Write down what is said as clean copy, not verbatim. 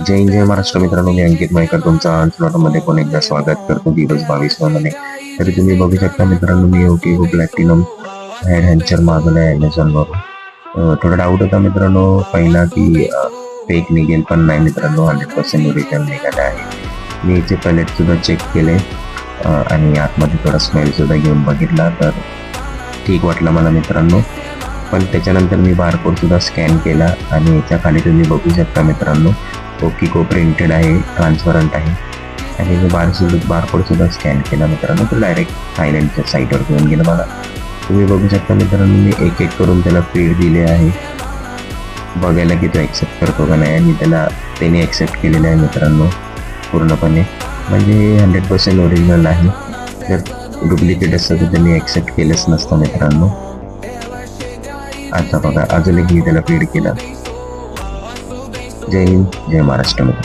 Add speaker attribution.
Speaker 1: जय हिंद, जय महाराष्ट्र. मित्रांनो, मी अंकित मयेकर तुमचं मध्ये पण एकदा स्वागत करतो दिवस 22 मध्ये. तरी तुम्ही बघू शकता मित्रांनो, मी ओके प्लॅटिनम हेड हँचर मागवलाय ॲमेझॉनवरून. थोडा डाऊट होता मित्रांनो पहिला की फेक निघेल, पण नाही मित्रांनो, 100% ओरिजिनल निघाला आहे. मी इथे पॅलेट सुद्धा चेक केले आणि आतमध्ये थोडा स्मेल सुद्धा घेऊन बघितला, तर ठीक वाटलं मला मित्रांनो. पण त्याच्यानंतर मी बारकोड सुद्धा स्कॅन केला आणि याच्या खाली तुम्ही बघू शकता मित्रांनो, ओकिको प्रिंटेड आहे, ट्रान्सपरंट आहे. आणि मी बारकोड सुद्धा स्कॅन केला मित्रांनो, तर डायरेक्ट थायलंडच्या साईटवर घेऊन गेलं मला. तुम्ही बघू शकता मित्रांनो, मी एक एक करून त्याला फीड दिले आहे, बघायला की तो ॲक्सेप्ट करतो का नाही. आणि त्याने ॲक्सेप्ट केलेलं आहे मित्रांनो पूर्णपणे, म्हणजे 100% ओरिजिनल आहे. जर डुप्लिकेट असतं तर त्यांनी ॲक्सेप्ट केलंच नसतं मित्रांनो. आता बघा, अजून एक मी त्याला फीड केला. जय हिंद, जय महाराष्ट्र मित्र.